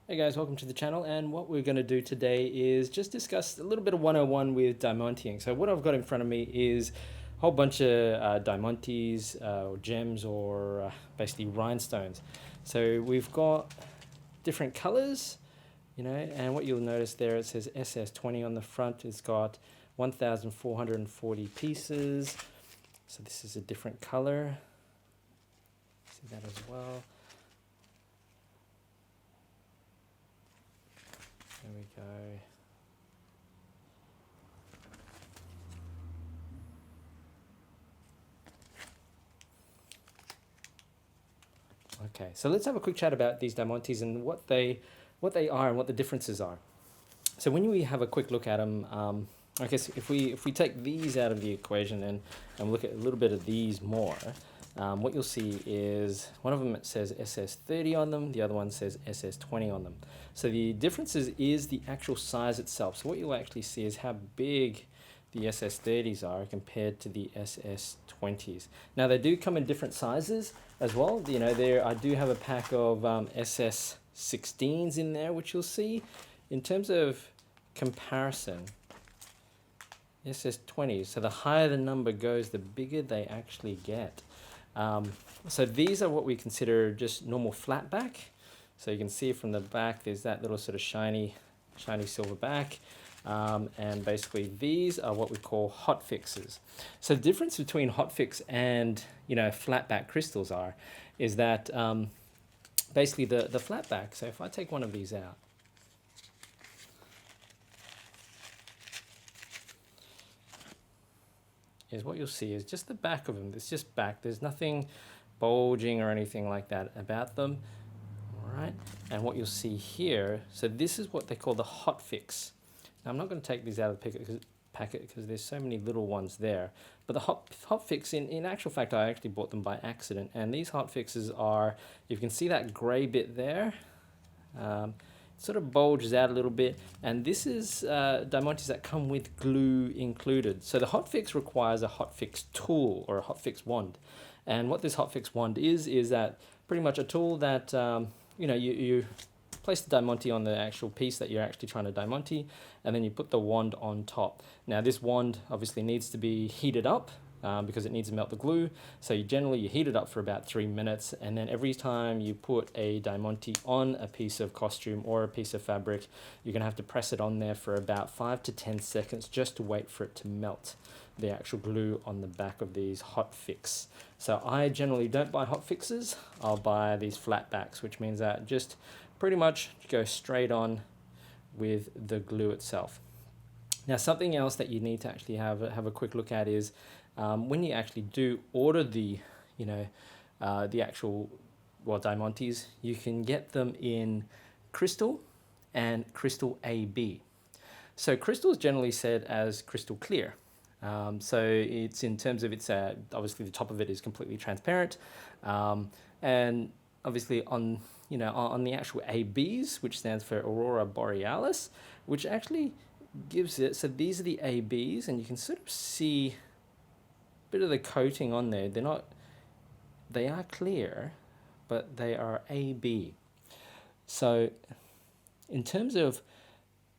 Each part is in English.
Hey guys, welcome to the channel, and what we're going to do today is just discuss a little bit of 101 with diamanting. So what I've got in front of me is a whole bunch of diamantes, or gems, or basically rhinestones. So we've got different colors, and what you'll notice there, it says SS20 on the front. It's got 1,440 pieces. So this is a different color. See that as well. There we go. Okay, so let's have a quick chat about these diamantes and what they are and what the differences are. So when we have a quick look at them, I guess if we take these out of the equation and look at a little bit of these more, what you'll see is one of them says SS30 on them, the other one says SS20 on them. So the differences is the actual size itself. So what you'll actually see is how big the SS30s are compared to the SS20s. Now they do come in different sizes as well. There I do have a pack of SS16s in there, which you'll see. In terms of comparison, SS20s, so the higher the number goes, the bigger they actually get. So these are what we consider just normal flatback. So you can see from the back, there's that little sort of shiny silver back. And basically these are what we call hotfixes. So the difference between hotfix and flatback crystals is that basically the flatback, so if I take one of these out, is what you'll see is just the back of them. It's just back. There's nothing bulging or anything like that about them. All right. And what you'll see here, so this is what they call the hotfix. Now I'm not going to take these out of the packet because there's so many little ones there. But the hotfix, in actual fact, I actually bought them by accident. And these hotfixes are, you can see that gray bit there. Sort of bulges out a little bit, and this is diamantes that come with glue included. So the hotfix requires a hotfix tool or a hotfix wand, and what this hotfix wand is that pretty much a tool that you place the diamante on the actual piece that you're actually trying to diamante, and then you put the wand on top. Now this wand obviously needs to be heated up because it needs to melt the glue. So you heat it up for about 3 minutes, and then every time you put a diamante on a piece of costume or a piece of fabric, you're going to have to press it on there for about 5 to 10 seconds just to wait for it to melt the actual glue on the back of these hotfix. So I generally don't buy hotfixes. I'll buy these flatbacks, which means that just pretty much go straight on with the glue itself. Now something else that you need to actually have a quick look at is when you actually do order the actual diamantes, you can get them in crystal and crystal AB. So crystal is generally said as crystal clear. So it's in terms of its obviously the top of it is completely transparent, and obviously on the actual ABs, which stands for Aurora Borealis, which actually gives it, so these are the ABs, and you can sort of see a bit of the coating on there. They are clear, but they are AB. So in terms of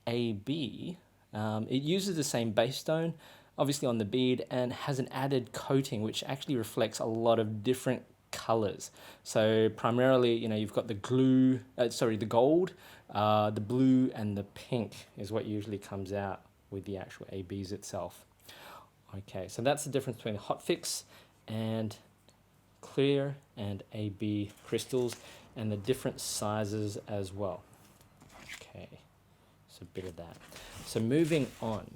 AB, it uses the same base stone obviously on the bead and has an added coating which actually reflects a lot of different colors. So primarily, you've got the the gold, the blue, and the pink is what usually comes out with the actual ABs itself. Okay, so that's the difference between hotfix and clear and AB crystals, and the different sizes as well. Okay, so a bit of that. So moving on,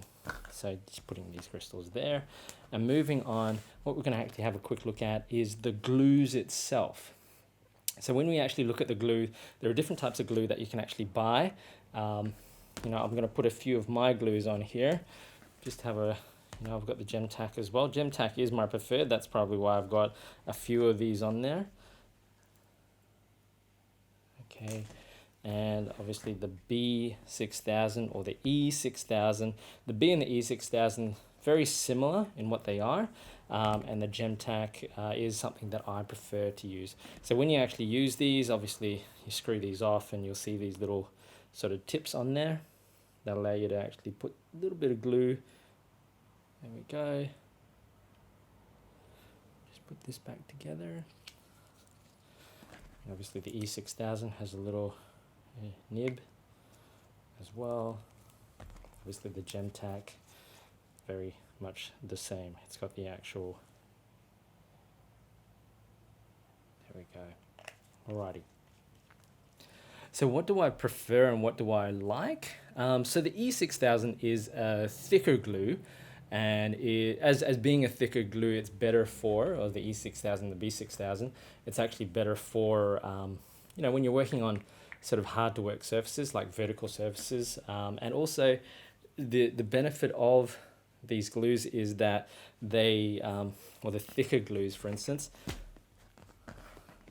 so just putting these crystals there, and moving on, what we're going to actually have a quick look at is the glues itself. So when we actually look at the glue, there are different types of glue that you can actually buy. I'm going to put a few of my glues on here, just to have a, I've got the gem tack as well. Gem tack is my preferred. That's probably why I've got a few of these on there. Okay, and obviously the B6000 or the E6000. The B and the E6000, very similar in what they are, and the gem tack is something that I prefer to use. So when you actually use these, obviously you screw these off and you'll see these little sort of tips on there that allow you to actually put a little bit of glue. There we go. Just put this back together. And obviously the E6000 has a little nib as well. Obviously the gem tack, very much the same. It's got the actual, there we go. Alrighty. So what do I prefer and what do I like? So the E6000 is a thicker glue, and as being a thicker glue, it's better for, or the E6000, the B6000, it's actually better for, you know, when you're working on sort of hard to work surfaces like vertical surfaces, and also the benefit of these glues is that they, or the thicker glues for instance,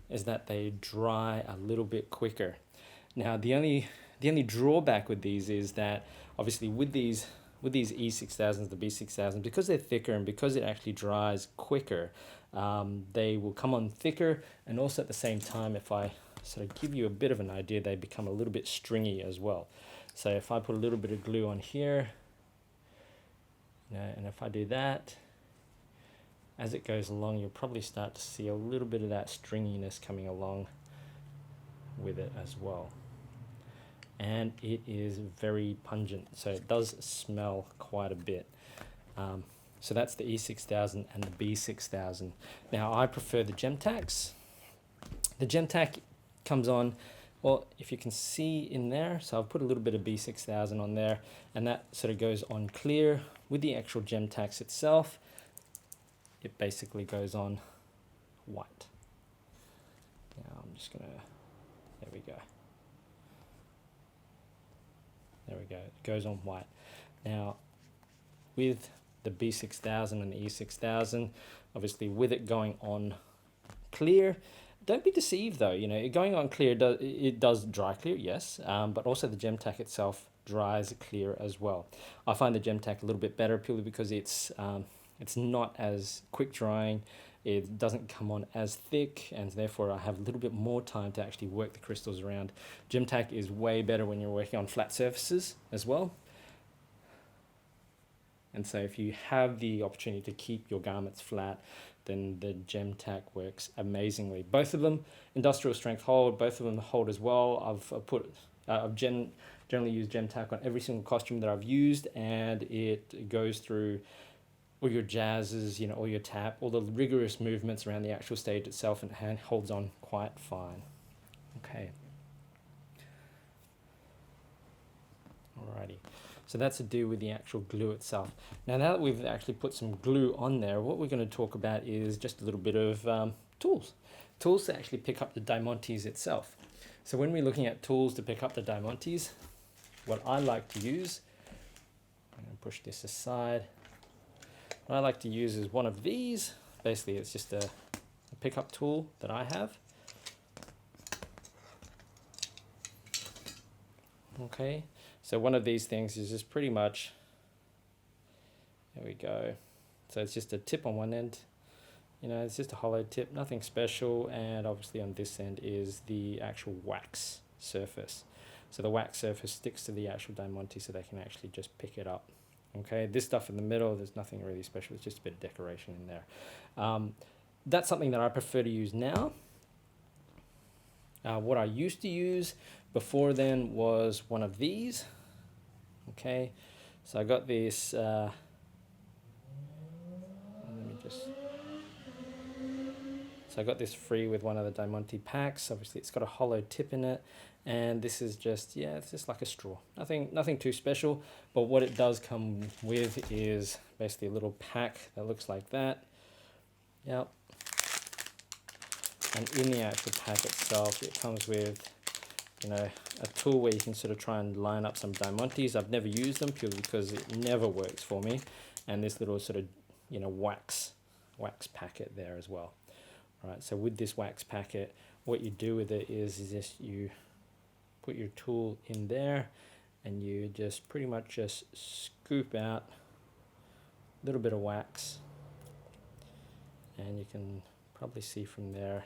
is that they dry a little bit quicker. Now the only drawback with these is that obviously with these E6000s, the B6000s, because they're thicker and because it actually dries quicker, they will come on thicker, and also at the same time, if I sort of give you a bit of an idea, they become a little bit stringy as well. So if I put a little bit of glue on here, you know, and if I do that, as it goes along, you'll probably start to see a little bit of that stringiness coming along with it as well. And it is very pungent, so it does smell quite a bit. So that's the E6000 and the B6000. Now I prefer the gem tacks. The gem tack comes on, well, if you can see in there, so I've put a little bit of B6000 on there, and that sort of goes on clear. With the actual gem tacks itself, it basically goes on white. Now I'm just gonna, there we go. There we go, it goes on white. Now, with the B6000 and the E6000, obviously with it going on clear, don't be deceived though, you know, going on clear, it does dry clear, yes, but also the gem tack itself dries clear as well. I find the gem tack a little bit better purely because it's not as quick drying, it doesn't come on as thick, and therefore I have a little bit more time to actually work the crystals around. Gem tack is way better when you're working on flat surfaces as well. And so if you have the opportunity to keep your garments flat, then the gem tack works amazingly. Both of them industrial strength hold, both of them hold as well. I've generally used gem tack on every single costume that I've used, and it goes through all your jazzes, you know, all your tap, all the rigorous movements around the actual stage itself, and hand holds on quite fine. Okay. Alrighty. So that's to do with the actual glue itself. Now that we've actually put some glue on there, what we're going to talk about is just a little bit of tools. Tools to actually pick up the Diamantes itself. So when we're looking at tools to pick up the Diamantes, what I like to use, I'm going to push this aside. What I like to use is one of these. Basically, it's just a pickup tool that I have. Okay, so one of these things is just pretty much, there we go. So it's just a tip on one end, you know, it's just a hollow tip, nothing special, and obviously on this end is the actual wax surface. So the wax surface sticks to the actual Diamante so they can actually just pick it up. Okay, this stuff in the middle, there's nothing really special, it's just a bit of decoration in there. That's something that I prefer to use now. What I used to use before then was one of these. Okay, so I got this, let me just, so I got this free with one of the Diamante packs. Obviously it's got a hollow tip in it, and this is just, yeah, it's just like a straw. Nothing too special, but what it does come with is basically a little pack that looks like that. Yep. And in the actual pack itself, it comes with, you know, a tool where you can sort of try and line up some Diamantes. I've never used them purely because it never works for me. And this little sort of, you know, wax packet there as well. All right, so with this wax packet, what you do with it is just you put your tool in there and you just pretty much just scoop out a little bit of wax, and you can probably see from there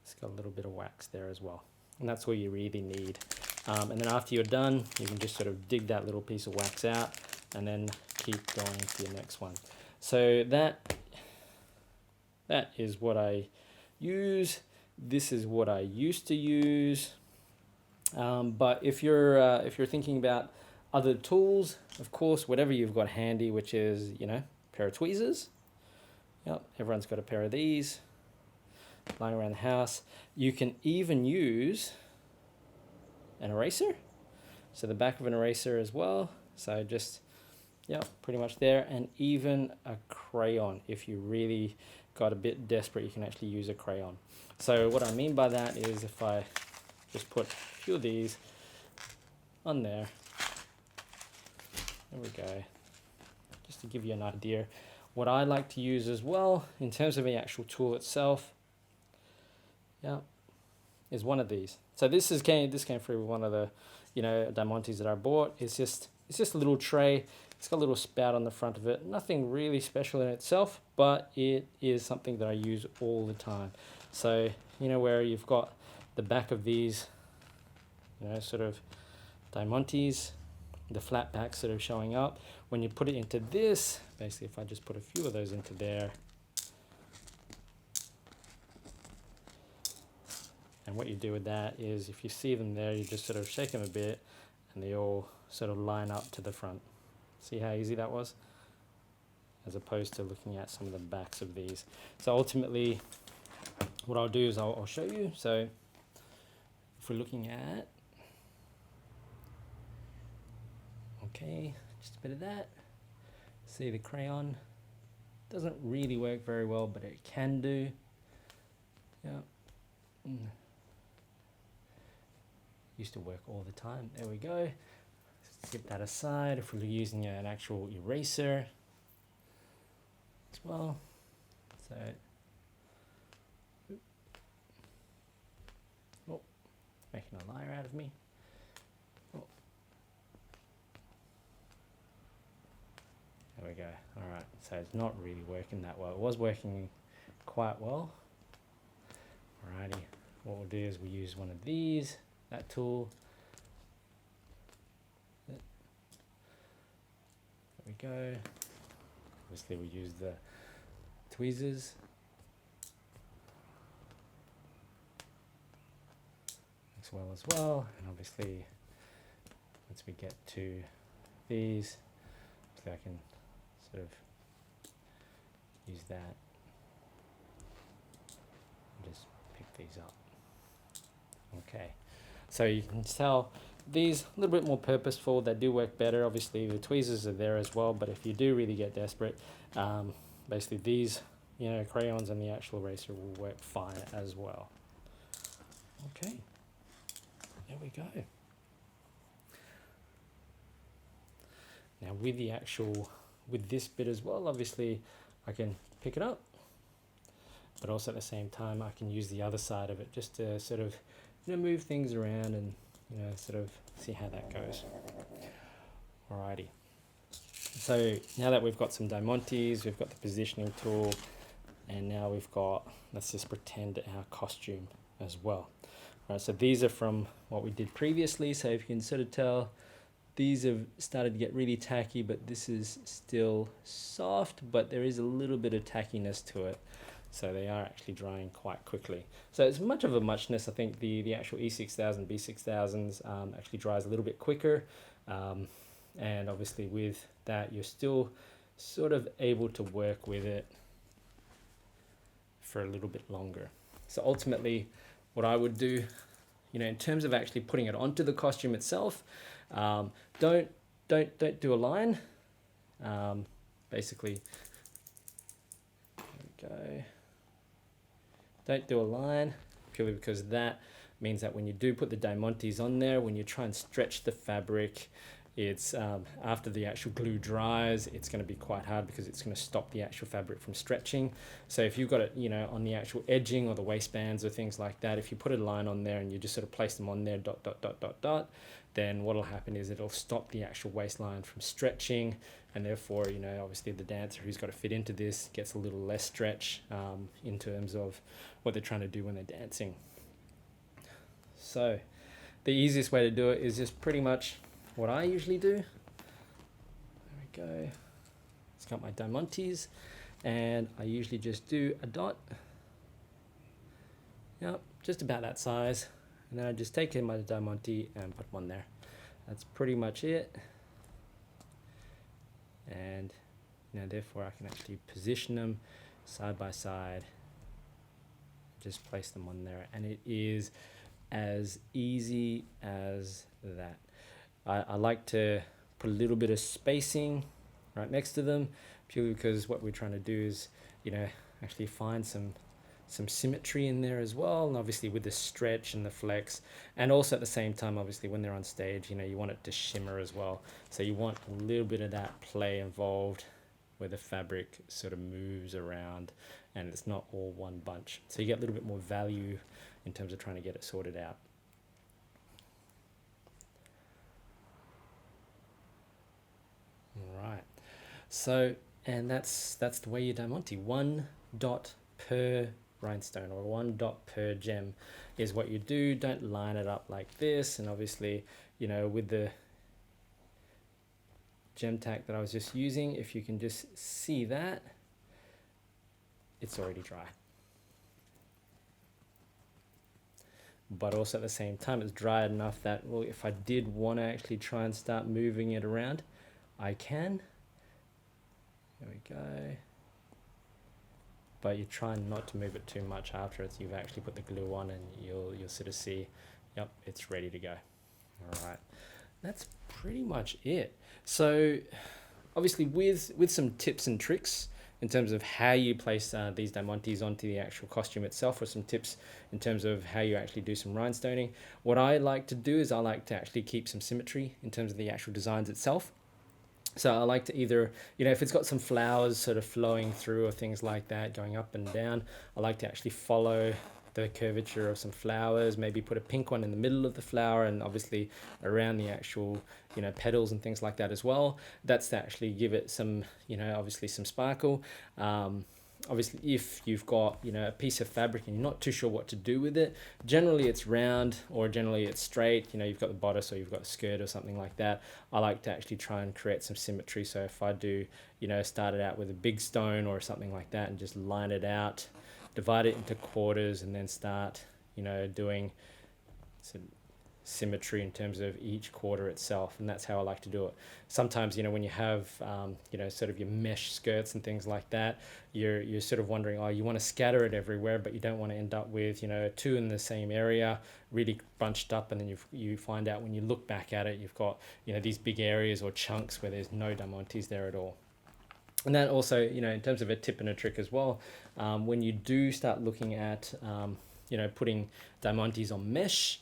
it's got a little bit of wax there as well, and that's all you really need. And then after you're done, you can just sort of dig that little piece of wax out and then keep going to your next one. So that is what I use. This is what I used to use. But if you're thinking about other tools, of course, whatever you've got handy, which is, you know, a pair of tweezers. Yep, everyone's got a pair of these lying around the house. You can even use an eraser, so the back of an eraser as well. So just, yeah, pretty much there. And even a crayon. If you really got a bit desperate, you can actually use a crayon. So what I mean by that is if I just put a few of these on there, there we go, just to give you an idea. What I like to use as well in terms of the actual tool itself, yeah, is one of these. So this came through one of the, you know, Diamantes that I bought. It's just a little tray. It's got a little spout on the front of it. Nothing really special in itself, but it is something that I use all the time. So, you know, where you've got the back of these, you know, sort of Diamantes, the flatback sort of showing up. When you put it into this, basically if I just put a few of those into there, and what you do with that is if you see them there, you just sort of shake them a bit and they all sort of line up to the front. See how easy that was? As opposed to looking at some of the backs of these. So ultimately, what I'll do is I'll show you. So if we're looking at, okay, just a bit of that. See the crayon doesn't really work very well, but it can do. Yeah. Used to work all the time. There we go. Skip that aside. If we're using an actual eraser as well. So, oh, making a liar out of me. Oh. There we go. All right. So it's not really working that well. It was working quite well. Alrighty. What we'll do is we use one of these. That tool. There we go. Obviously we use the tweezers. As well. And obviously once we get to these, so I can sort of use that and just pick these up. Okay. So you can tell these a little bit more purposeful. They do work better. Obviously the tweezers are there as well, but if you do really get desperate, basically these, you know, crayons and the actual eraser will work fine as well. Okay, there we go. Now with this bit as well, obviously I can pick it up, but also at the same time I can use the other side of it just to sort of, you know, move things around and, you know, sort of see how that goes. Alrighty. So now that we've got some Diamantes, we've got the positioning tool, and now we've got, let's just pretend our costume as well. Alright, so these are from what we did previously. So if you can sort of tell, these have started to get really tacky, but this is still soft, but there is a little bit of tackiness to it. So they are actually drying quite quickly. So it's much of a muchness. I think the actual E6000, B6000s actually dries a little bit quicker. And obviously with that, you're still sort of able to work with it for a little bit longer. So ultimately, what I would do, you know, in terms of actually putting it onto the costume itself, don't do a line. Basically, there we go. Don't do a line, purely because that means that when you do put the Diamantes on there, when you try and stretch the fabric, It's after the actual glue dries, it's going to be quite hard because it's going to stop the actual fabric from stretching. So if you've got it, on the actual edging or the waistbands or things like that, if you put a line on there and you just sort of place them on there, dot, dot, dot, dot, dot, then what'll happen is it'll stop the actual waistline from stretching, and therefore, obviously the dancer who's got to fit into this gets a little less stretch in terms of what they're trying to do when they're dancing. So the easiest way to do it is just pretty much what I usually do. There we go. It's got my Diamantes, and I usually just do a dot. Yep, just about that size. And then I just take in my Diamante and put one there. That's pretty much it. And therefore I can actually position them side by side. Just place them on there, and it is as easy as that. I like to put a little bit of spacing right next to them, purely because what we're trying to do is, actually find some symmetry in there as well, and obviously with the stretch and the flex, and also at the same time, obviously when they're on stage, you want it to shimmer as well. So you want a little bit of that play involved, where the fabric sort of moves around and it's not all one bunch. So you get a little bit more value in terms of trying to get it sorted out. All right. So, and that's the way you Diamante. 1 dot per rhinestone, or 1 dot per gem is what you do. Don't line it up like this. And obviously, with the gem tack that I was just using, if you can just see that, it's already dry. But also at the same time, it's dry enough that, well, if I did want to actually try and start moving it around, I can. There we go. But you're trying not to move it too much after you've actually put the glue on, and you'll sort of see, yep, it's ready to go. All right, that's pretty much it. So obviously with some tips and tricks in terms of how you place these Diamantes onto the actual costume itself, or some tips in terms of how you actually do some rhinestoning. What I like to do is I like to actually keep some symmetry in terms of the actual designs itself. So I like to either, if it's got some flowers sort of flowing through or things like that, going up and down, I like to actually follow the curvature of some flowers, maybe put a pink one in the middle of the flower, and obviously around the actual, petals and things like that as well. That's to actually give it some, obviously some sparkle. Obviously, if you've got, a piece of fabric and you're not too sure what to do with it, generally it's round or generally it's straight. You've got the bodice or you've got a skirt or something like that. I like to actually try and create some symmetry. So if I do, start it out with a big stone or something like that and just line it out, divide it into quarters, and then start, doing some symmetry in terms of each quarter itself. And that's how I like to do it. Sometimes, when you have, sort of your mesh skirts and things like that, you're sort of wondering, you want to scatter it everywhere, but you don't want to end up with, 2 in the same area, really bunched up. And then you find out when you look back at it, you've got, these big areas or chunks where there's no Diamantes there at all. And that also, in terms of a tip and a trick as well, when you do start looking at, putting Diamantes on mesh,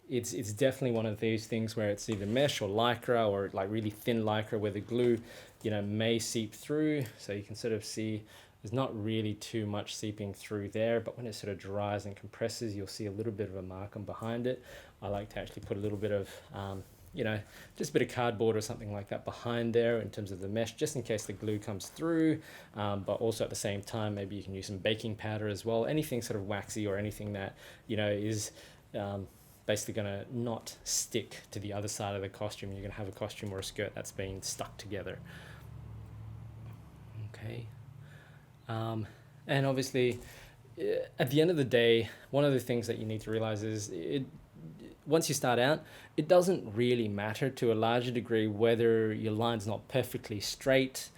it's definitely one of these things where it's either mesh or lycra, or like really thin lycra where the glue, may seep through. So you can sort of see there's not really too much seeping through there, but when it sort of dries and compresses, you'll see a little bit of a mark on behind it. I like to actually put a little bit of, just a bit of cardboard or something like that behind there in terms of the mesh, just in case the glue comes through. But also at the same time, maybe you can use some baking powder as well. Anything sort of waxy or anything that, is basically going to not stick to the other side of the costume. You're going to have a costume or a skirt that's been stuck together. Okay. And obviously, at the end of the day, one of the things that you need to realize is once you start out, it doesn't really matter to a larger degree whether your line's not perfectly straight,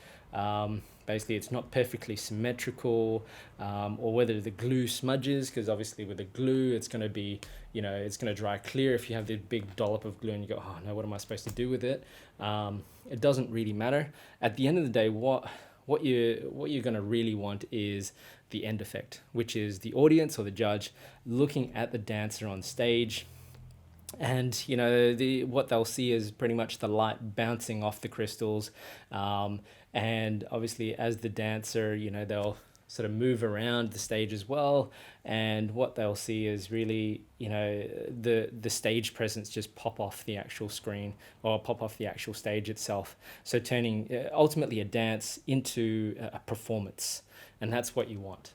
basically it's not perfectly symmetrical, or whether the glue smudges, because obviously with the glue, it's going to be, it's going to dry clear. If you have this big dollop of glue and you go, oh no, what am I supposed to do with it? It doesn't really matter. At the end of the day, what you're going to really want is the end effect, which is the audience or the judge looking at the dancer on stage, And what they'll see is pretty much the light bouncing off the crystals, and obviously as the dancer, they'll sort of move around the stage as well, and what they'll see is really, the stage presence just pop off the actual screen, or pop off the actual stage itself, so turning ultimately a dance into a performance, and that's what you want.